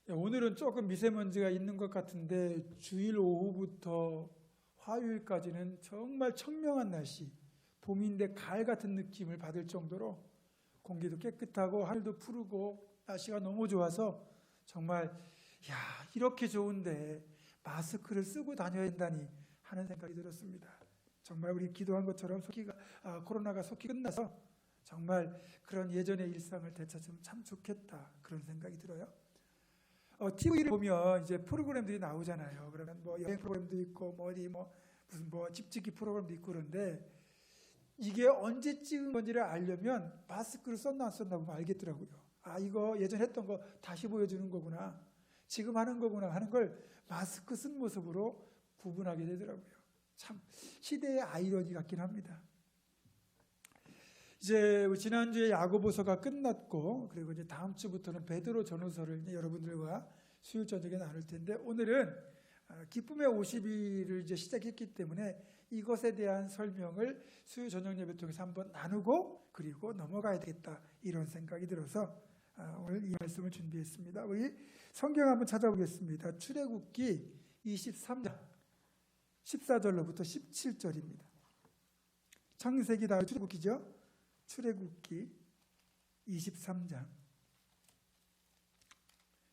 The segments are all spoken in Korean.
오늘은 조금 미세먼지가 있는 것 같은데 주일 오후부터 화요일까지는 정말 청명한 날씨, 봄인데 가을 같은 느낌을 받을 정도로 공기도 깨끗하고 하늘도 푸르고 날씨가 너무 좋아서 정말 이렇게 좋은데 마스크를 쓰고 다녀야 된다니 하는 생각이 들었습니다. 정말 우리 기도한 것처럼 코로나가 속히 끝나서 정말 그런 예전의 일상을 되찾으면 참 좋겠다, 그런 생각이 들어요. TV를 보면 이제 프로그램들이 나오잖아요. 그러면 뭐 여행 프로그램도 있고 무슨 집짓기 프로그램도 있고, 그런데 이게 언제 찍은 건지를 알려면 마스크를 썼나 안 썼나 보면 알겠더라고요. 이거 예전 했던 거 다시 보여주는 거구나, 지금 하는 거구나 하는 걸 마스크 쓴 모습으로 구분하게 되더라고요. 참 시대의 아이러니 같긴 합니다. 이제 지난주에 야고보서가 끝났고, 그리고 이제 다음 주부터는 베드로 전후서를 여러분들과 수요일 저녁에 나눌 텐데, 오늘은 기쁨의 50일을 이제 시작했기 때문에 이것에 대한 설명을 수요일 저녁 예배 통해서 한번 나누고 그리고 넘어가야 되겠다, 이런 생각이 들어서 오늘 이 말씀을 준비했습니다. 우리 성경 한번 찾아보겠습니다. 출애굽기 23장 14절로부터 17절입니다. 창세기 다음 출애굽기죠. 출애굽기 23장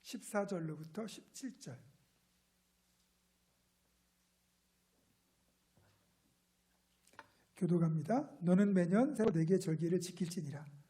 14절로부터 17절. 교독합니다. 너는 매년 새로 내게 절기를 지킬지니라.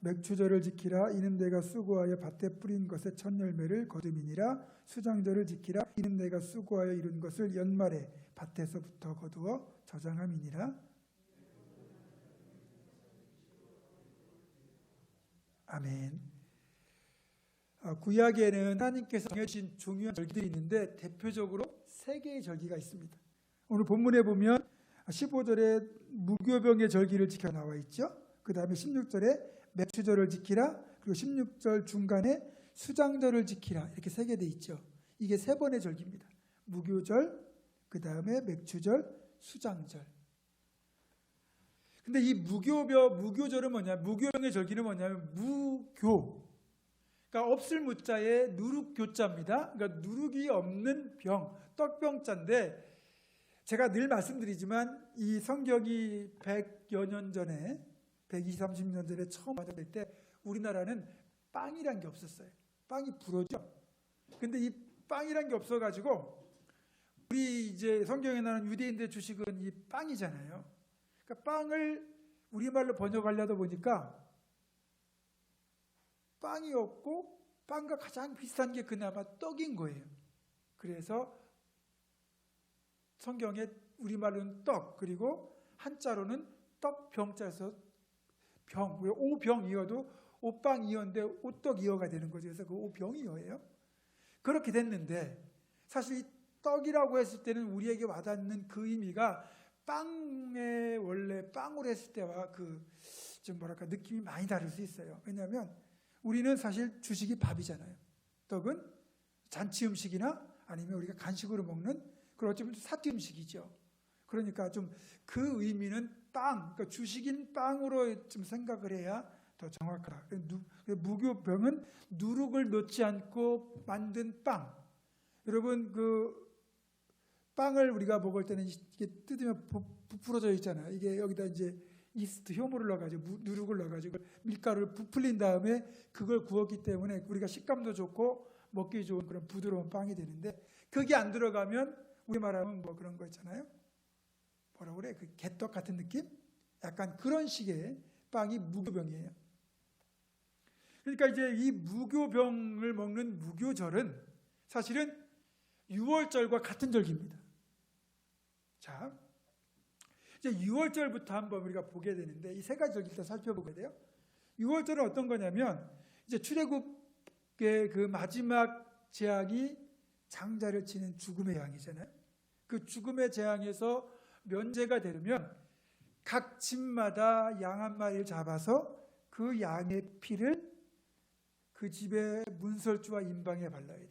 맥추절을 지키라. 이는 내가 수고하여 밭에 뿌린 것의 첫 열매를 거둠이니라. 수장절을 지키라. 이는 내가 수고하여 이룬 것을 연말에 밭에서부터 거두어 저장함이니라. 아멘. 구약에는 하나님께서 정해주신 중요한 절기들이 있는데 대표적으로 3개의 절기가 있습니다. 오늘 본문에 보면 15절에 무교병의 절기를 지켜 나와 있죠. 그 다음에 16절에 맥추절을 지키라, 그리고 16절 중간에 수장절을 지키라, 이렇게 3개 돼 있죠. 이게 3번의 절기입니다. 무교절, 그 다음에 맥추절, 수장절. 근데 이 무교절은 무교병의 절기는 뭐냐면 무교, 그러니까 없을 무자에 누룩교자입니다. 그러니까 누룩이 없는 병, 떡병자인데, 제가 늘 말씀드리지만 이 성경이 100여 년 전에 120, 30년 전에 처음 만들 때 우리나라는 빵이란 게 없었어요. 빵이 불어죠. 근데 이 빵이란 게 없어가지고 우리 이제 성경에 나오는 유대인들의 주식은 이 빵이잖아요. 그러니까 빵을 우리말로 번역하려다 보니까 빵이 없고 빵과 가장 비슷한 게 그나마 떡인 거예요. 그래서 성경에 우리말로는 떡, 그리고 한자로는 떡병자에서 병, 오병이어도 오빵이어인데 오떡이어가 되는 거죠. 그래서 그 오병이어예요. 그렇게 됐는데 사실 이 떡이라고 했을 때는 우리에게 와닿는 그 의미가 빵에 원래 빵으로 했을 때와 좀 느낌이 많이 다를 수 있어요. 왜냐하면 우리는 사실 주식이 밥이잖아요. 떡은 잔치 음식이나 아니면 우리가 간식으로 먹는 그런 어쩌면 사티 음식이죠. 그러니까 좀 그 의미는 빵, 그러니까 주식인 빵으로 좀 생각을 해야 더 정확하다. 무교병은 누룩을 넣지 않고 만든 빵. 여러분 빵을 우리가 먹을 때는 이게 뜯으면 부풀어져 있잖아요. 이게 여기다 이제 이스트 효모를 넣어가지고 누룩을 넣어가지고 밀가루를 부풀린 다음에 그걸 구웠기 때문에 우리가 식감도 좋고 먹기 좋은 그런 부드러운 빵이 되는데, 그게 안 들어가면 우리 말하면 그런 거 있잖아요. 뭐라고 그래? 개떡 같은 느낌? 약간 그런 식의 빵이 무교병이에요. 그러니까 이제 이 무교병을 먹는 무교절은 사실은 6월절과 같은 절기입니다. 자, 이제 6월절부터 한번 우리가 보게 되는데 이 3가지 절기 일단 살펴보게 돼요. 6월절은 어떤 거냐면 이제 출애굽의 그 마지막 재앙이 장자를 치는 죽음의 재앙이잖아요. 그 죽음의 재앙에서 면제가 되려면 각 집마다 양 한 마리를 잡아서 그 양의 피를 그 집의 문설주와 임방에 발라야 돼요.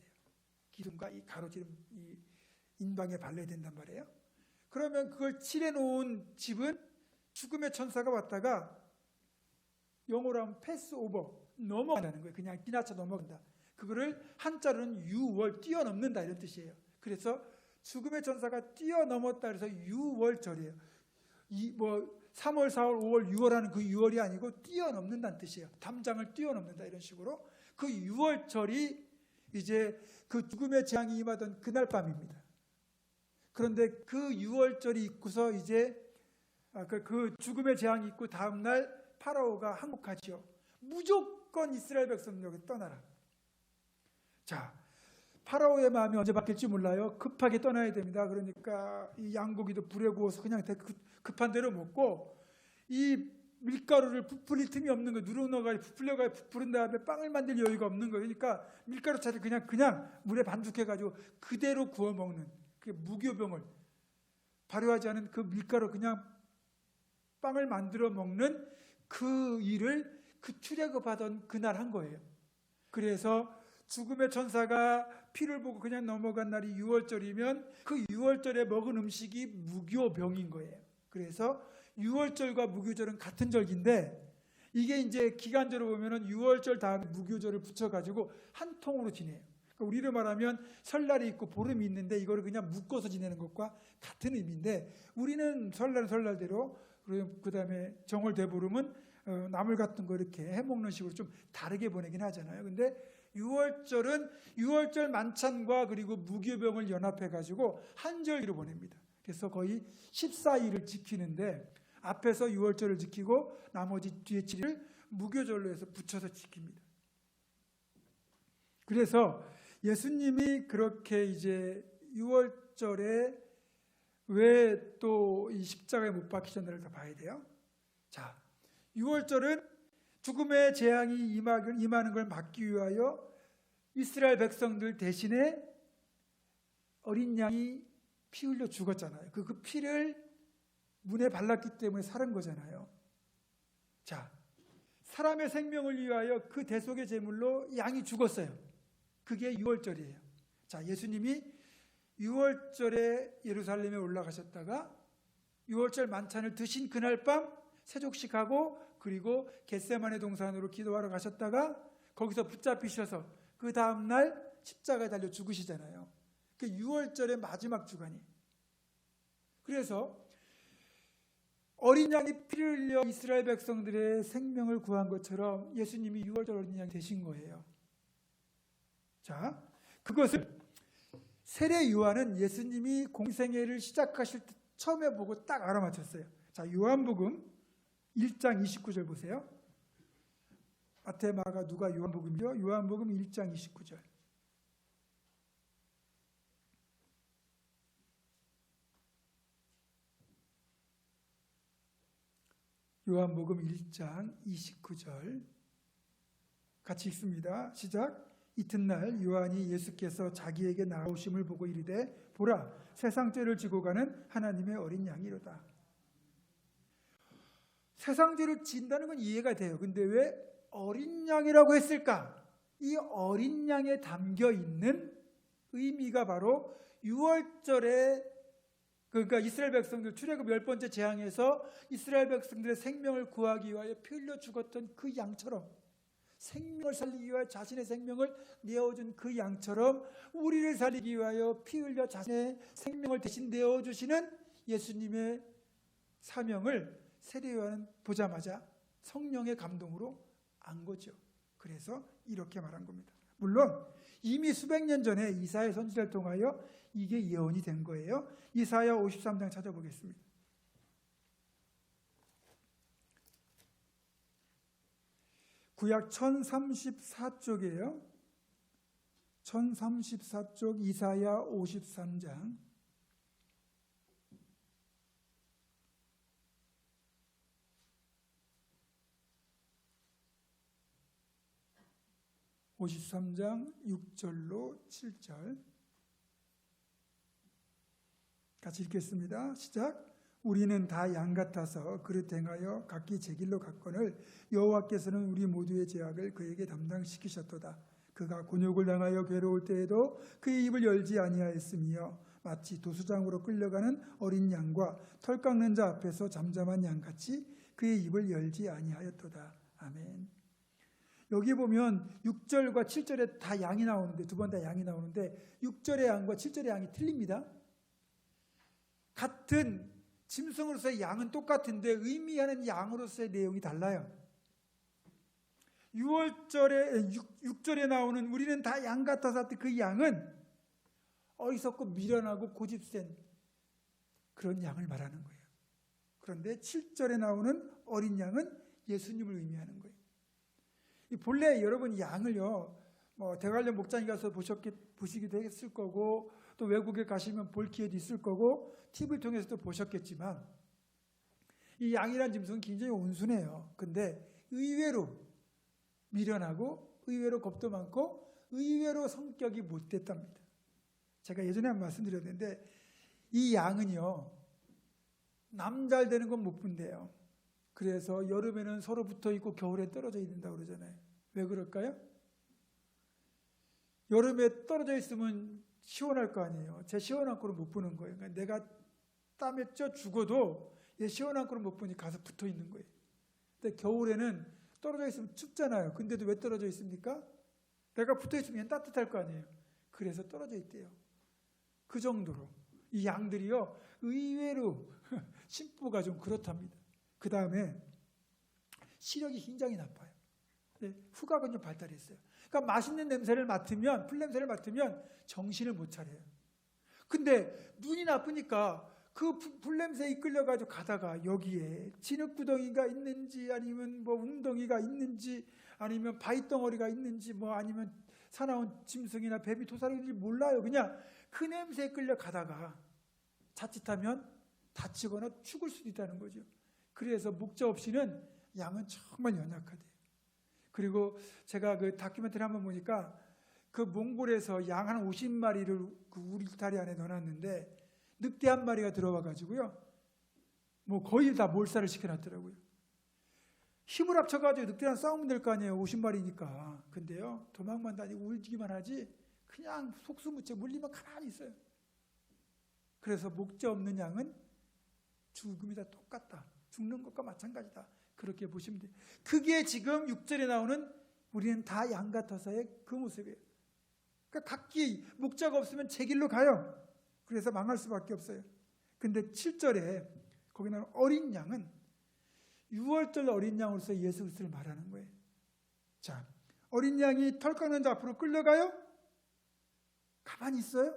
기둥과 이 가로지름 이 인방에 발라야 된단 말이에요. 그러면 그걸 칠해 놓은 집은 죽음의 천사가 왔다가 영어로 하면 패스 오버, 넘어간다는 거예요. 그냥 지나쳐 넘어간다. 그거를 한자로는 유월, 뛰어넘는다 이런 뜻이에요. 그래서 죽음의 천사가 뛰어넘었다 그래서 유월절이에요. 3월, 4월, 5월, 6월 하는 그 6월이 아니고 뛰어넘는다는 뜻이에요. 담장을 뛰어넘는다 이런 식으로. 그 6월절이 이제 그 죽음의 재앙이 임하던 그날 밤입니다. 그런데 그 6월절이 있고서 이제 그 죽음의 재앙이 있고 다음날 파라오가 항복하지요. 무조건 이스라엘 백성들에게 떠나라. 자, 파라오의 마음이 언제 바뀔지 몰라요. 급하게 떠나야 됩니다. 그러니까 이 양고기도 불에 구워서 그냥 급한 대로 먹고 이 밀가루를 부풀릴 틈이 없는 거예요. 누룩너가 부풀려가 부풀은 다음에 빵을 만들 여유가 없는 거예요. 그러니까 밀가루 차를 그냥 물에 반죽해가지고 그대로 구워 먹는 그 무교병을 발효하지 않은 그 밀가루 그냥 빵을 만들어 먹는 그 일을 그 출애굽하던 그날 한 거예요. 그래서 죽음의 천사가 피를 보고 그냥 넘어간 날이 6월절이면 그 6월절에 먹은 음식이 무교병인 거예요. 그래서 6월절과 무교절은 같은 절기인데 이게 이제 기간절로 보면은 6월절 다음에 무교절을 붙여가지고 한 통으로 지내요. 그러니까 우리로 말하면 설날이 있고 보름이 있는데 이거를 그냥 묶어서 지내는 것과 같은 의미인데 우리는 설날은 설날대로 그 다음에 정월 대보름은 나물 같은 거 이렇게 해먹는 식으로 좀 다르게 보내긴 하잖아요. 근데 6월절은 6월절 만찬과 그리고 무교병을 연합해가지고 한 절기로 보냅니다. 그래서 거의 14일을 지키는데 앞에서 6월절을 지키고 나머지 뒤에 7일을 무교절로 해서 붙여서 지킵니다. 그래서 예수님이 그렇게 이제 6월절에 왜 또 이 십자가에 못 박히셨나를 더 봐야 돼요. 자, 6월절은 죽음의 재앙이 임하는 걸 막기 위하여 이스라엘 백성들 대신에 어린 양이 피 흘려 죽었잖아요. 그 피를 문에 발랐기 때문에 살은 거잖아요. 자, 사람의 생명을 위하여 그 대속의 제물로 양이 죽었어요. 그게 6월절이에요. 자, 예수님이 6월절에 예루살렘에 올라가셨다가 6월절 만찬을 드신 그날 밤 세족식하고 그리고 겟세마네 동산으로 기도하러 가셨다가 거기서 붙잡히셔서 그 다음날 십자가에 달려 죽으시잖아요. 그 6월절의 마지막 주간이. 그래서 어린 양이 피를 흘려 이스라엘 백성들의 생명을 구한 것처럼 예수님이 6월절 어린 양이 되신 거예요. 자, 그것을 세례 요한은 예수님이 공생애를 시작하실 때 처음에 보고 딱 알아맞혔어요. 자, 요한복음 1장 29절 보세요. 마태, 마가, 누가, 요한복음이요. 요한복음 1장 29절. 요한복음 1장 29절 같이 읽습니다. 시작. 이튿날 요한이 예수께서 자기에게 나오심을 보고 이르되 보라 세상 죄를 지고 가는 하나님의 어린 양이로다. 세상 죄를 진다는 건 이해가 돼요. 근데 왜 어린 양이라고 했을까? 이 어린 양에 담겨 있는 의미가 바로 6월절에 그러니까 이스라엘 백성들 출애굽 10번째 재앙에서 이스라엘 백성들의 생명을 구하기 위하여 피 흘려 죽었던 그 양처럼 생명을 살리기 위하여 자신의 생명을 내어준 그 양처럼 우리를 살리기 위하여 피 흘려 자신의 생명을 대신 내어주시는 예수님의 사명을 세례 요한은 보자마자 성령의 감동으로 안 거죠. 그래서 이렇게 말한 겁니다. 물론 이미 수백 년 전에 이사야 선지자를 통하여 이게 예언이 된 거예요. 이사야 53장 찾아보겠습니다. 구약 1034쪽이에요. 1034쪽 이사야 53장 53장 6절로 7절 같이 읽겠습니다. 시작. 우리는 다 양 같아서 그릇 행하여 각기 제 길로 갔거늘 여호와께서는 우리 모두의 죄악을 그에게 담당시키셨도다. 그가 곤욕을 당하여 괴로울 때에도 그의 입을 열지 아니하였으며 마치 도수장으로 끌려가는 어린 양과 털 깎는 자 앞에서 잠잠한 양같이 그의 입을 열지 아니하였도다. 아멘. 여기 보면 6절과 7절에 다 양이 나오는데, 두 번 다 양이 나오는데 6절의 양과 7절의 양이 틀립니다. 같은 짐승으로서의 양은 똑같은데 의미하는 양으로서의 내용이 달라요. 6절에 나오는 우리는 다 양 같아서 그 양은 어리석고 미련하고 고집센 그런 양을 말하는 거예요. 그런데 7절에 나오는 어린 양은 예수님을 의미하는 거예요. 본래 여러분 양을요, 대관령 목장에 가서 보시기도 했을 거고, 또 외국에 가시면 볼 기회도 있을 거고, TV를 통해서도 보셨겠지만, 이 양이란 짐승은 굉장히 온순해요. 근데 의외로 미련하고, 의외로 겁도 많고, 의외로 성격이 못됐답니다. 제가 예전에 한번 말씀드렸는데, 이 양은요, 남 잘 되는 건 못 본대요. 그래서 여름에는 서로 붙어 있고 겨울에 떨어져 있는다고 그러잖아요. 왜 그럴까요? 여름에 떨어져 있으면 시원할 거 아니에요. 제 시원한 꼴을 못 보는 거예요. 그러니까 내가 땀에 쪄 죽어도 얘 시원한 꼴을 못 보니 가서 붙어 있는 거예요. 근데 겨울에는 떨어져 있으면 춥잖아요. 근데도 왜 떨어져 있습니까? 내가 붙어 있으면 따뜻할 거 아니에요. 그래서 떨어져 있대요. 그 정도로 이 양들이요, 의외로 심보가 좀 그렇답니다. 그 다음에 시력이 굉장히 나빠요. 후각은 좀 발달했어요. 그러니까 맛있는 냄새를 맡으면, 풀 냄새를 맡으면 정신을 못 차려요. 근데 눈이 나쁘니까 그 풀 냄새에 이끌려가지고 가다가 여기에 진흙구덩이가 있는지, 아니면 뭐 웅덩이가 있는지, 아니면 바위덩어리가 있는지, 뭐 아니면 사나운 짐승이나 뱀이 도사리는지 몰라요. 그냥 그 냄새에 끌려 가다가 자칫하면 다치거나 죽을 수도 있다는 거죠. 그래서 목자 없이는 양은 정말 연약하대요. 그리고 제가 그 다큐멘터리 한번 보니까 그 몽골에서 양 한 50마리를 그 울타리 안에 넣어놨는데 늑대 한 마리가 들어와 가지고요, 뭐 거의 다 몰살을 시켜놨더라고요. 힘을 합쳐가지고 늑대랑 싸우면 될 거 아니에요. 50마리니까. 근데요, 도망만 다니고 울기만 하지 그냥 속수무책 물리면 가만히 있어요. 그래서 목자 없는 양은 죽음이 다 똑같다. 죽는 것과 마찬가지다. 그렇게 보시면 돼요. 그게 지금 6절에 나오는 우리는 다 양 같아서의 그 모습이에요. 그러니까 각기 목자가 없으면 제 길로 가요. 그래서 망할 수밖에 없어요. 근데 7절에 거기 나오는 어린 양은 6월절 어린 양으로서 예수 그리스도를 말하는 거예요. 자, 어린 양이 털 깎는 자 앞으로 끌려가요? 가만히 있어요?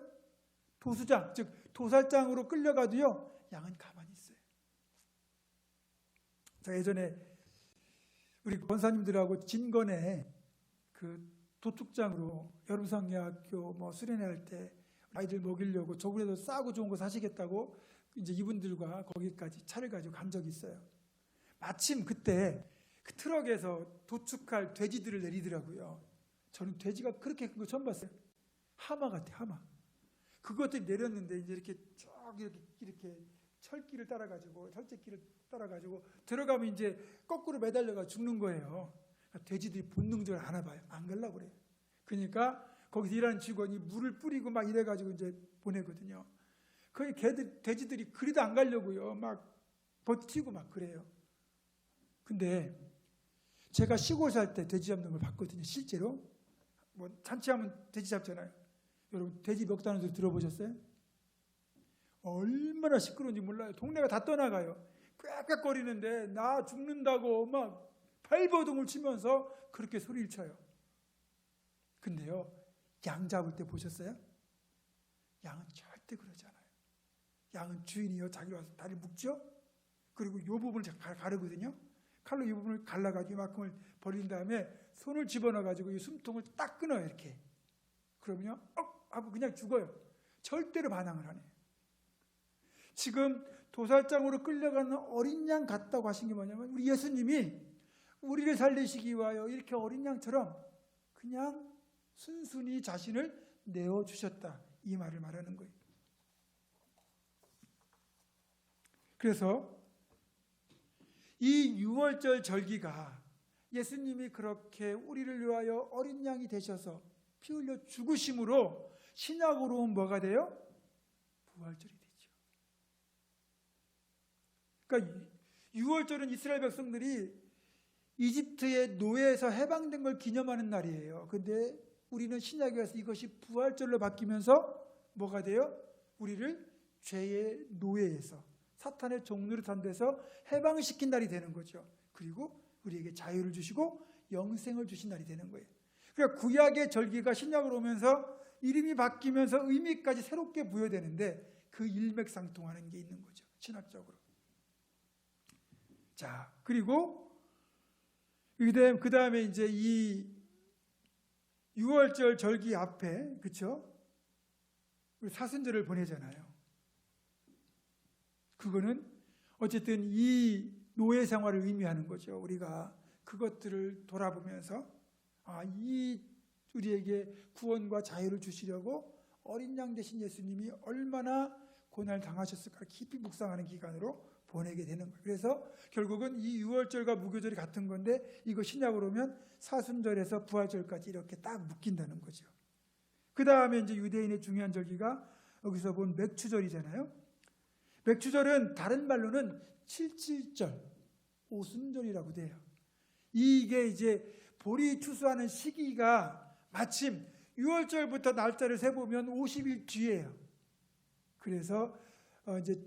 도수장, 즉 도살장으로 끌려가도요, 양은 가만히 있어요. 자, 예전에 우리 권사님들하고 진건에 그 도축장으로 여름성경학교 뭐 수련회할 때 아이들 먹이려고 저번에도 싸고 좋은 거 사시겠다고 이제 이분들과 거기까지 차를 가지고 간 적이 있어요. 마침 그때 그 트럭에서 도축할 돼지들을 내리더라고요. 저는 돼지가 그렇게 큰 거 처음 봤어요. 하마 같아, 하마. 그것들이 내렸는데 이제 이렇게 쭉 이렇게 철길을 따라가지고, 철제길을 따라가지고 들어가면 이제 거꾸로 매달려가 죽는 거예요. 돼지들이 본능적으로 안 와봐요. 안 가려고 그래요. 그러니까 거기서 일하는 직원이 물을 뿌리고 막 이래가지고 이제 보내거든요. 거기 돼지들이 그리도 안 가려고요. 막 버티고 막 그래요. 근데 제가 시골 살 때 돼지 잡는 걸 봤거든요. 실제로. 뭐 잔치하면 돼지 잡잖아요. 여러분 돼지 멱다는 소리 들어보셨어요? 얼마나 시끄러운지 몰라요. 동네가 다 떠나가요. 꽥꽥거리는데 나 죽는다고 막 발버둥을 치면서 그렇게 소리를 쳐요. 근데요, 양 잡을 때 보셨어요? 양은 절대 그러지 않아요. 양은 주인이요, 자기 와서 다리를 묶죠. 그리고 이 부분을 가르거든요. 칼로 이 부분을 갈라가지고 이만큼을 버린 다음에 손을 집어넣어가지고 이 숨통을 딱 끊어요, 이렇게. 그러면요, 하고 그냥 죽어요. 절대로 반항을 안 해요. 지금 도살장으로 끌려가는 어린 양 같다고 하신 게 뭐냐면, 우리 예수님이 우리를 살리시기 위하여 이렇게 어린 양처럼 그냥 순순히 자신을 내어주셨다, 이 말을 말하는 거예요. 그래서 이 6월절 절기가 예수님이 그렇게 우리를 위하여 어린 양이 되셔서 피 흘려 죽으심으로 신약으로 뭐가 돼요? 부활절이 되죠. 그러니까 유월절은 이스라엘 백성들이 이집트의 노예에서 해방된 걸 기념하는 날이에요. 근데 우리는 신약에 와서 이것이 부활절로 바뀌면서 뭐가 돼요? 우리를 죄의 노예에서, 사탄의 종노릇한 데서 해방시킨 날이 되는 거죠. 그리고 우리에게 자유를 주시고 영생을 주신 날이 되는 거예요. 그러니까 구약의 절기가 신약으로 오면서 이름이 바뀌면서 의미까지 새롭게 부여되는데 그 일맥상통하는 게 있는 거죠, 신학적으로. 자, 그리고 그 다음에 이제 이 6월절 절기 앞에, 그렇죠? 사순절을 보내잖아요. 그거는 어쨌든 이 노예 생활을 의미하는 거죠. 우리가 그것들을 돌아보면서 이 우리에게 구원과 자유를 주시려고 어린 양 되신 예수님이 얼마나 고난을 당하셨을까 깊이 묵상하는 기간으로 보내게 되는 거예요. 그래서 결국은 이 6월절과 무교절이 같은 건데 이거 신약으로 오면 사순절에서 부활절까지 이렇게 딱 묶인다는 거죠. 그 다음에 이제 유대인의 중요한 절기가 여기서 본 맥추절이잖아요. 맥추절은 다른 말로는 77절, 오순절이라고 돼요. 이게 이제 보리 추수하는 시기가 마침 6월절부터 날짜를 세보면 50일 뒤에요. 그래서 이제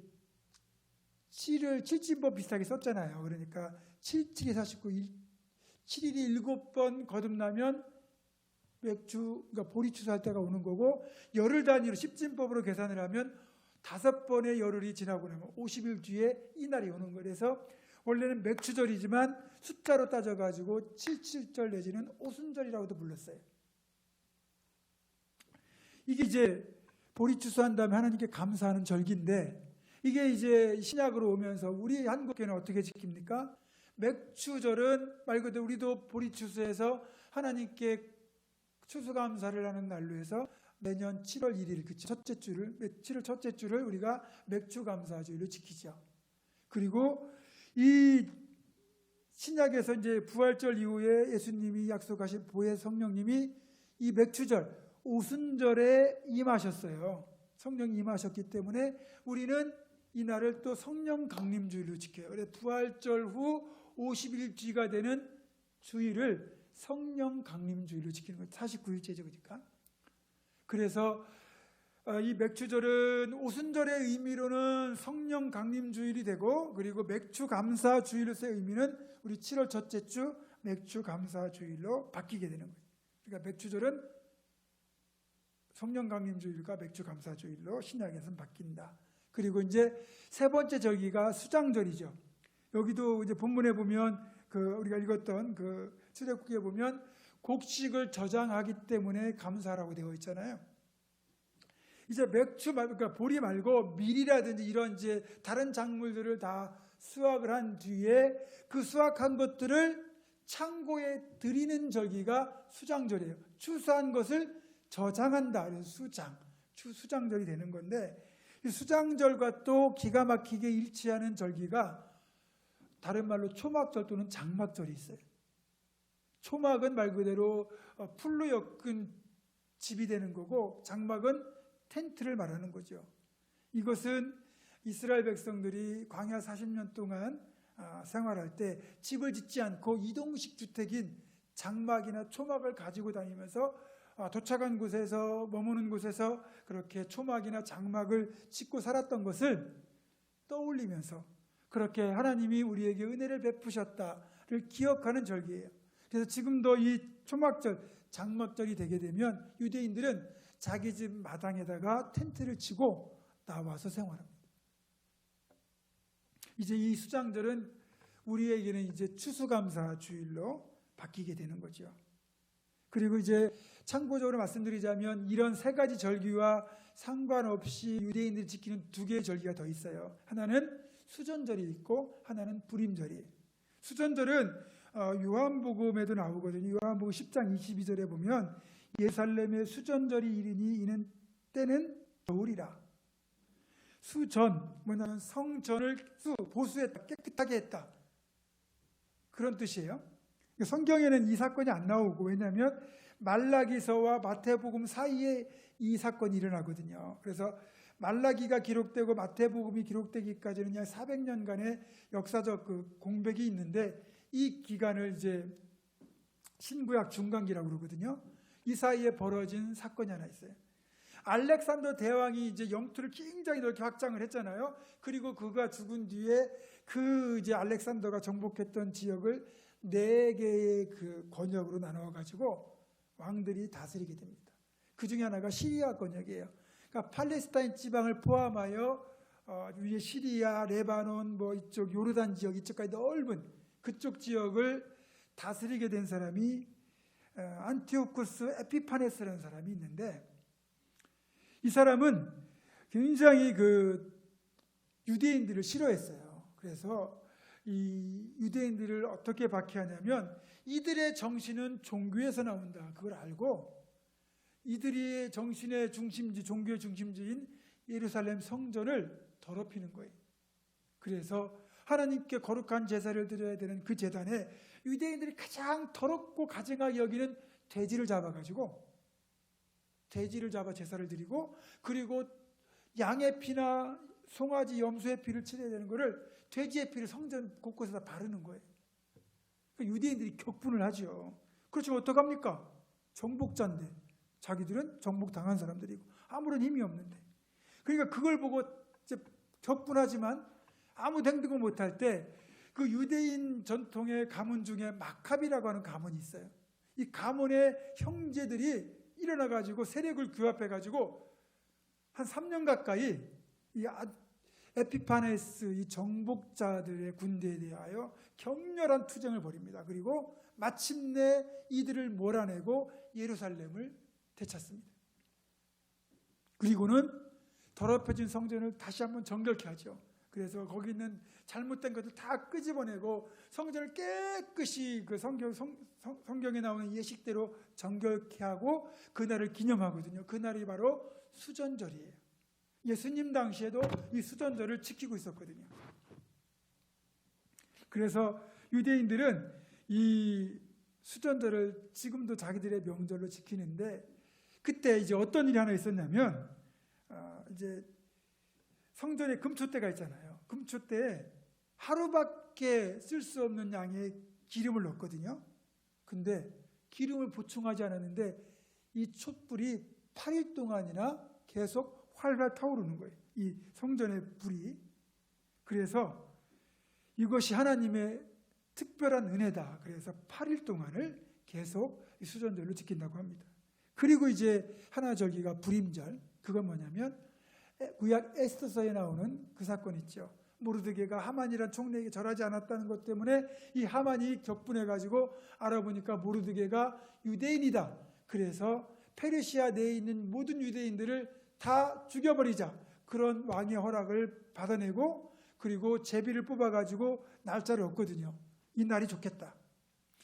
7을 7진법 비슷하게 썼잖아요. 그러니까 7, 49, 7일이 7번 거듭나면 맥주, 그러니까 보리 추수할 때가 오는 거고, 열흘 단위로 10진법으로 계산을 하면 5번의 열흘이 지나고 나면 50일 뒤에 이 날이 오는 거예요. 그래서 원래는 맥추절이지만 숫자로 따져가지고 77절 내지는 오순절이라고도 불렀어요. 이게 이제 보리 추수한 다음에 하나님께 감사하는 절기인데, 이게 이제 신약으로 오면서 우리 한국교회는 어떻게 지킵니까? 맥추절은 말 그대로 우리도 보리 추수해서 하나님께 추수감사를 하는 날로 해서 매년 7월 1일, 그 첫째 주를, 7월 첫째 주를 우리가 맥추감사주일로 지키죠. 그리고 이 신약에서 이제 부활절 이후에 예수님이 약속하신 보혜 성령님이 이 맥추절, 오순절에 임하셨어요. 성령이 임하셨기 때문에 우리는 이 날을 또 성령 강림주일로 지켜요. 그래서 부활절 후 50일 뒤가 되는 주일을 성령 강림주일로 지키는 거예요. 49일째죠, 그러니까. 그래서 이 맥추절은 오순절의 의미로는 성령 강림주일이 되고, 그리고 맥추감사주일로서의 의미는 우리 7월 첫째 주 맥추감사주일로 바뀌게 되는 거예요. 그러니까 맥추절은 성령 강림주일과 맥추감사주일로 신약에서는 바뀐다. 그리고 이제 세 번째 절기가 수장절이죠. 여기도 이제 본문에 보면 우리가 읽었던 그 출애굽기에 보면 곡식을 저장하기 때문에 감사라고 되어 있잖아요. 이제 맥추 말고, 그러니까 보리 말고 밀이라든지 이런 이제 다른 작물들을 다 수확을 한 뒤에 그 수확한 것들을 창고에 들이는 절기가 수장절이에요. 추수한 것을 저장한다. 그래서 수장절이 되는 건데, 이 수장절과 또 기가 막히게 일치하는 절기가 다른 말로 초막절 또는 장막절이 있어요. 초막은 말 그대로 풀로 엮은 집이 되는 거고, 장막은 텐트를 말하는 거죠. 이것은 이스라엘 백성들이 광야 40년 동안 생활할 때 집을 짓지 않고 이동식 주택인 장막이나 초막을 가지고 다니면서 도착한 곳에서, 머무는 곳에서 그렇게 초막이나 장막을 짓고 살았던 것을 떠올리면서 그렇게 하나님이 우리에게 은혜를 베푸셨다를 기억하는 절기예요. 그래서 지금도 이 초막절, 장막절이 되게 되면 유대인들은 자기 집 마당에다가 텐트를 치고 나와서 생활합니다. 이제 이 수장절은 우리에게는 이제 추수감사 주일로 바뀌게 되는 거죠. 그리고 이제 참고적으로 말씀드리자면 이런 세 가지 절기와 상관없이 유대인들이 지키는 두 개의 절기가 더 있어요. 하나는 수전절이 있고 하나는 불임절이에요. 수전절은 요한복음에도 나오거든요. 요한복음 10장 22절에 보면 예루살렘의 수전절이 이르니 이는 때는 겨울이라. 수전, 뭐냐면 성전을 보수했다, 깨끗하게 했다. 그런 뜻이에요. 성경에는 이 사건이 안 나오고, 왜냐하면 말라기서와 마태복음 사이에 이 사건이 일어나거든요. 그래서 말라기가 기록되고 마태복음이 기록되기까지는 약 400년간의 역사적 그 공백이 있는데, 이 기간을 이제 신구약 중간기라고 그러거든요. 이 사이에 벌어진 사건이 하나 있어요. 알렉산더 대왕이 이제 영토를 굉장히 넓게 확장을 했잖아요. 그리고 그가 죽은 뒤에 그 이제 알렉산더가 정복했던 지역을 4개의 그 권역으로 나눠 가지고 왕들이 다스리게 됩니다. 그 중에 하나가 시리아 권역이에요. 그러니까 팔레스타인 지방을 포함하여 위에 시리아, 레바논, 뭐 이쪽 요르단 지역 이쪽까지 넓은 그쪽 지역을 다스리게 된 사람이 안티오쿠스 에피파네스라는 사람이 있는데, 이 사람은 굉장히 그 유대인들을 싫어했어요. 그래서 이 유대인들을 어떻게 박해하냐면, 이들의 정신은 종교에서 나온다, 그걸 알고 이들이 정신의 중심지, 종교의 중심지인 예루살렘 성전을 더럽히는 거예요. 그래서 하나님께 거룩한 제사를 드려야 되는 그 제단에 유대인들이 가장 더럽고 가증하게 여기는 돼지를 잡아가지고 돼지를 잡아 제사를 드리고, 그리고 양의 피나 송아지, 염소의 피를 칠해야 되는 거를 돼지의 피를 성전 곳곳에다 바르는 거예요. 그러니까 유대인들이 격분을 하죠. 그렇지만 어떡합니까? 정복자인데, 자기들은 정복당한 사람들이고 아무런 힘이 없는데. 그러니까 그걸 보고 이제 격분하지만 아무 행동을 못할 때, 그 유대인 전통의 가문 중에 마카비라고 하는 가문이 있어요. 이 가문의 형제들이 일어나가지고 세력을 규합해가지고 한 3년 가까이 이 에피파네스, 이 정복자들의 군대에 대하여 격렬한 투쟁을 벌입니다. 그리고 마침내 이들을 몰아내고 예루살렘을 되찾습니다. 그리고는 더럽혀진 성전을 다시 한번 정결케 하죠. 그래서 거기 있는 잘못된 것들 다 끄집어내고 성전을 깨끗이 그 성경에 나오는 예식대로 정결케 하고 그날을 기념하거든요. 그날이 바로 수전절이에요. 예수님 당시에도 이 수전절을 지키고 있었거든요. 그래서 유대인들은 이 수전절을 지금도 자기들의 명절로 지키는데, 그때 이제 어떤 일이 하나 있었냐면, 이제 성전에 금초대가 있잖아요. 금초대에 하루밖에 쓸 수 없는 양의 기름을 넣었거든요. 근데 기름을 보충하지 않았는데 이 촛불이 8일 동안이나 계속 활활 타오르는 거예요. 이 성전의 불이. 그래서 이것이 하나님의 특별한 은혜다. 그래서 8일 동안을 계속 이 수전절로 지킨다고 합니다. 그리고 이제 하나절기가 불임절. 그건 뭐냐면 구약 에스더서에 나오는 그 사건 있죠. 모르드게가 하만이란 총리에게 절하지 않았다는 것 때문에 이 하만이 격분해가지고 알아보니까 모르드게가 유대인이다. 그래서 페르시아 내에 있는 모든 유대인들을 다 죽여버리자. 그런 왕의 허락을 받아내고, 그리고 제비를 뽑아가지고 날짜를 얻거든요. 이 날이 좋겠다.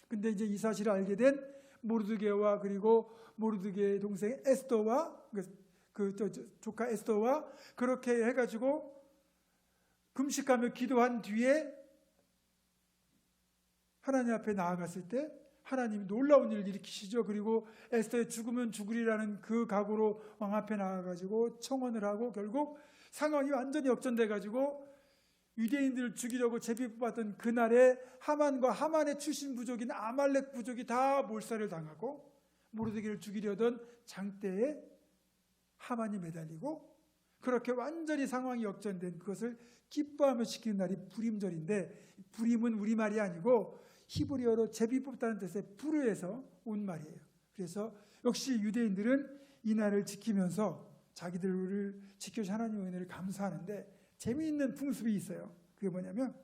근데 이제 이 사실을 알게 된 모르드게와 그리고 모르드게의 동생 에스더와 조카 에스더와 그렇게 해가지고 금식하며 기도한 뒤에 하나님 앞에 나아갔을 때 하나님이 놀라운 일을 일으키시죠. 그리고 에스더의 죽으면 죽으리라는 그 각오로 왕 앞에 나아가지고 청원을 하고 결국 상황이 완전히 역전돼가지고 유대인들을 죽이려고 제비 뽑았던 그날에 하만과 하만의 출신 부족인 아말렉 부족이 다 몰살을 당하고, 모르드게를 죽이려던 장대에 하만이 매달리고, 그렇게 완전히 상황이 역전된 그것을 기뻐하며 지키는 날이 불임절인데, 불임은 우리말이 아니고 히브리어로 제비 뽑다는 뜻의 부르에서 온 말이에요. 그래서 역시 유대인들은 이 날을 지키면서 자기들을 지켜주신 하나님의 은혜를 감사하는데, 재미있는 풍습이 있어요. 그게 뭐냐면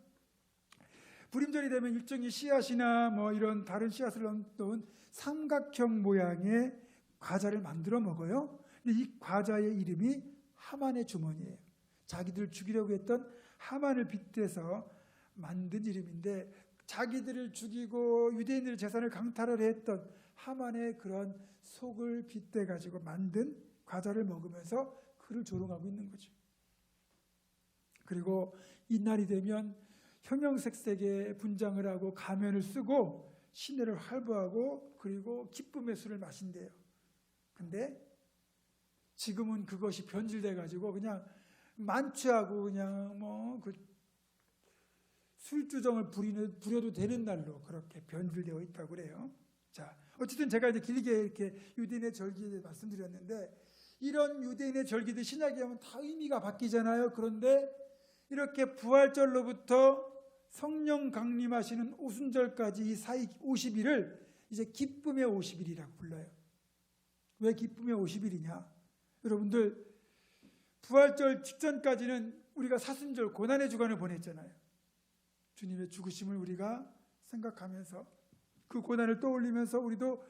불임절이 되면 일종의 씨앗이나 뭐 이런 다른 씨앗을 넣은 삼각형 모양의 과자를 만들어 먹어요. 근데 이 과자의 이름이 하만의 주머니예요. 자기들 죽이려고 했던 하만을 빗대서 만든 이름인데, 자기들을 죽이고 유대인들의 재산을 강탈을 했던 하만의 그런 속을 빗대 가지고 만든 과자를 먹으면서 그를 조롱하고 있는 거죠. 그리고 이날이 되면 형형색색의 분장을 하고 가면을 쓰고 시내를 활보하고 그리고 기쁨의 술을 마신대요. 근데 지금은 그것이 변질돼 가지고 그냥 만취하고 그냥 뭐 그 술주정을 부려도 되는 날로 그렇게 변질되어 있다고 그래요. 자, 어쨌든 제가 이제 길게 이렇게 유대인의 절기에 말씀드렸는데, 이런 유대인의 절기들 신약에 하면 다 의미가 바뀌잖아요. 그런데 이렇게 부활절로부터 성령 강림하시는 오순절까지 이 사이 50일을 이제 기쁨의 50일이라고 불러요. 왜 기쁨의 50일이냐? 여러분들, 부활절 직전까지는 우리가 사순절 고난의 주간을 보냈잖아요. 주님의 죽으심을 우리가 생각하면서 그 고난을 떠올리면서 우리도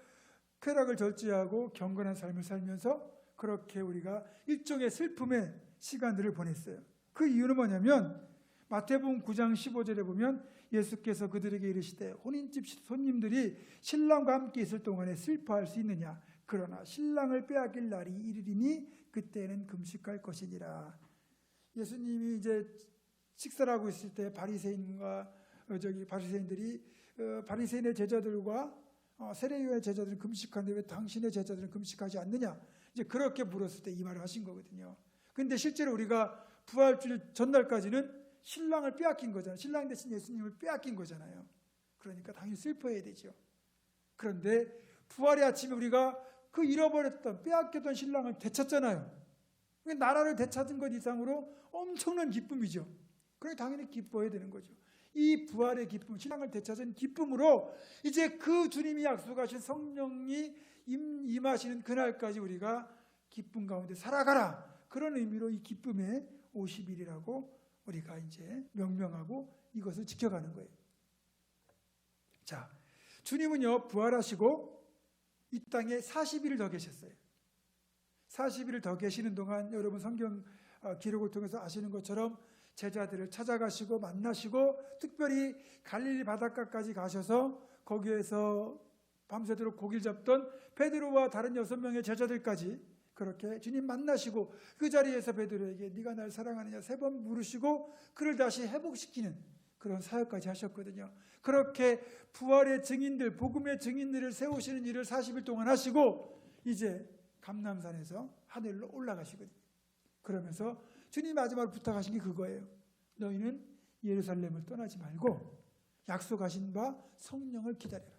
쾌락을 절제하고 경건한 삶을 살면서 그렇게 우리가 일종의 슬픔의 시간들을 보냈어요. 그 이유는 뭐냐면 마태복음 9장 15절에 보면 예수께서 그들에게 이르시되 혼인집 손님들이 신랑과 함께 있을 동안에 슬퍼할 수 있느냐? 그러나 신랑을 빼앗길 날이 이르리니 그때는 금식할 것이니라. 예수님이 이제 식사를 하고 있을 때 바리새인들이 바리새인의 제자들과 세례요의 제자들은 금식하는데 왜 당신의 제자들은 금식하지 않느냐? 이제 그렇게 물었을 때 이 말을 하신 거거든요. 근데 실제로 우리가 부활주일 전날까지는 신랑을 빼앗긴 거잖아요. 신랑 대신 예수님을 빼앗긴 거잖아요. 그러니까 당연히 슬퍼해야 되죠. 그런데 부활의 아침에 우리가 그 잃어버렸던 빼앗겼던 신랑을 되찾잖아요. 나라를 되찾은 것 이상으로 엄청난 기쁨이죠. 그러니 당연히 기뻐해야 되는 거죠. 이 부활의 기쁨, 신랑을 되찾은 기쁨으로 이제 그 주님이 약속하신 성령이 임하시는 그날까지 우리가 기쁨 가운데 살아가라. 그런 의미로 이 기쁨의 50일이라고 우리가 이제 명명하고 이것을 지켜가는 거예요. 자, 주님은요 부활하시고 이 땅에 40일을 더 계셨어요. 40일을 더 계시는 동안 여러분 성경 기록을 통해서 아시는 것처럼 제자들을 찾아가시고 만나시고 특별히 갈릴리 바닷가까지 가셔서 거기에서 밤새도록 고기를 잡던 베드로와 다른 6명의 제자들까지 그렇게 주님 만나시고 그 자리에서 베드로에게 네가 날 사랑하느냐 3번 물으시고 그를 다시 회복시키는 그런 사역까지 하셨거든요. 그렇게 부활의 증인들, 복음의 증인들을 세우시는 일을 40일 동안 하시고 이제 감람산에서 하늘로 올라가시거든요. 그러면서 주님 마지막으로 부탁하신 게 그거예요. 너희는 예루살렘을 떠나지 말고 약속하신 바 성령을 기다려라.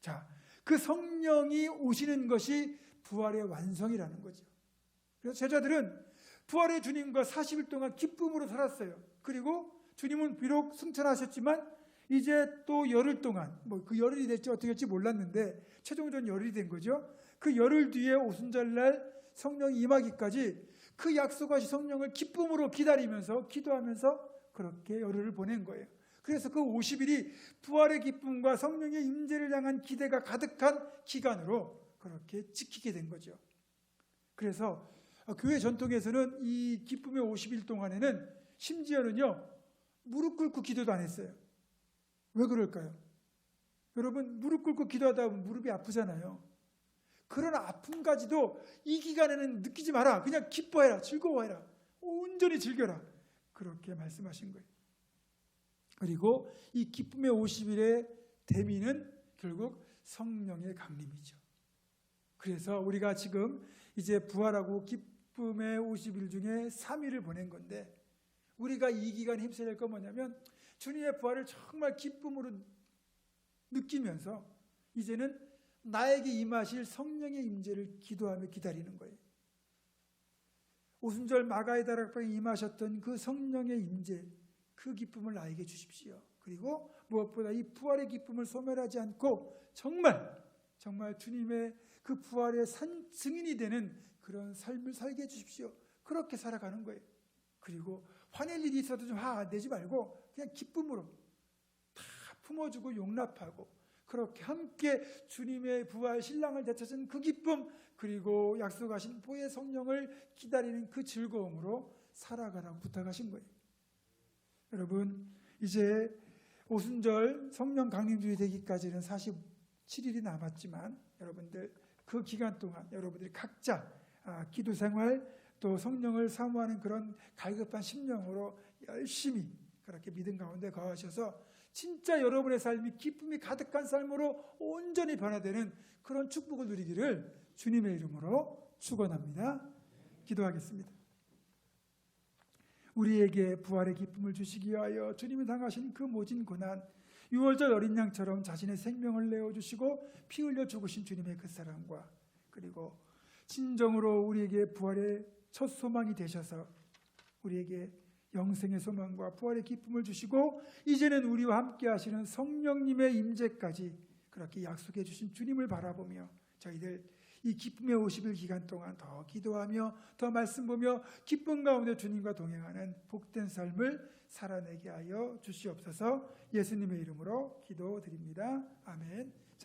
자, 그 성령이 오시는 것이 부활의 완성이라는 거죠. 그래서 제자들은 부활의 주님과 40일 동안 기쁨으로 살았어요. 그리고 주님은 비록 승천하셨지만 이제 또 열흘 동안, 그 열흘이 될지 어떻게 될지 몰랐는데 최종적으로 열흘이 된 거죠. 그 열흘 뒤에 오순절날 성령이 임하기까지 그 약속하신 성령을 기쁨으로 기다리면서 기도하면서 그렇게 열흘을 보낸 거예요. 그래서 그 50일이 부활의 기쁨과 성령의 임재를 향한 기대가 가득한 기간으로 그렇게 지키게 된 거죠. 그래서 교회 전통에서는 이 기쁨의 50일 동안에는 심지어는요 무릎 꿇고 기도도 안 했어요. 왜 그럴까요? 여러분 무릎 꿇고 기도하다 보면 무릎이 아프잖아요. 그런 아픔까지도 이 기간에는 느끼지 마라. 그냥 기뻐해라. 즐거워해라. 온전히 즐겨라. 그렇게 말씀하신 거예요. 그리고 이 기쁨의 50일의 대미는 결국 성령의 강림이죠. 그래서 우리가 지금 이제 부활하고 기쁨의 50일 중에 3일을 보낸 건데 우리가 이 기간에 힘써야 될 건 뭐냐면 주님의 부활을 정말 기쁨으로 느끼면서 이제는 나에게 임하실 성령의 임재를 기도하며 기다리는 거예요. 오순절 마가의 다락방에 임하셨던 그 성령의 임재, 그 기쁨을 나에게 주십시오. 그리고 무엇보다 이 부활의 기쁨을 소멸하지 않고 정말 주님의 그 부활의 증인이 되는 그런 삶을 살게 해주십시오. 그렇게 살아가는 거예요. 그리고 화낼 일이 있어도 좀 화 안 내지 말고 그냥 기쁨으로 다 품어주고 용납하고 그렇게 함께 주님의 부활 신랑을 되찾은 그 기쁨 그리고 약속하신 보혜 성령을 기다리는 그 즐거움으로 살아가라고 부탁하신 거예요. 여러분 이제 오순절 성령 강림주의 되기까지는 47일이 남았지만 여러분들 그 기간 동안 여러분들이 각자 기도 생활 또 성령을 사모하는 그런 갈급한 심령으로 열심히 그렇게 믿음 가운데 거하셔서 진짜 여러분의 삶이 기쁨이 가득한 삶으로 온전히 변화되는 그런 축복을 누리기를 주님의 이름으로 축원합니다. 기도하겠습니다. 우리에게 부활의 기쁨을 주시기 위하여 주님이 당하신 그 모진 고난, 6월절 어린 양처럼 자신의 생명을 내어주시고 피 흘려 죽으신 주님의 그 사랑과, 그리고 진정으로 우리에게 부활의 첫 소망이 되셔서 우리에게 영생의 소망과 부활의 기쁨을 주시고 이제는 우리와 함께 하시는 성령님의 임재까지 그렇게 약속해 주신 주님을 바라보며 저희들 이 기쁨의 50일 기간 동안 더 기도하며 더 말씀 보며 기쁨 가운데 주님과 동행하는 복된 삶을 살아내게 하여 주시옵소서. 예수님의 이름으로 기도드립니다. 아멘.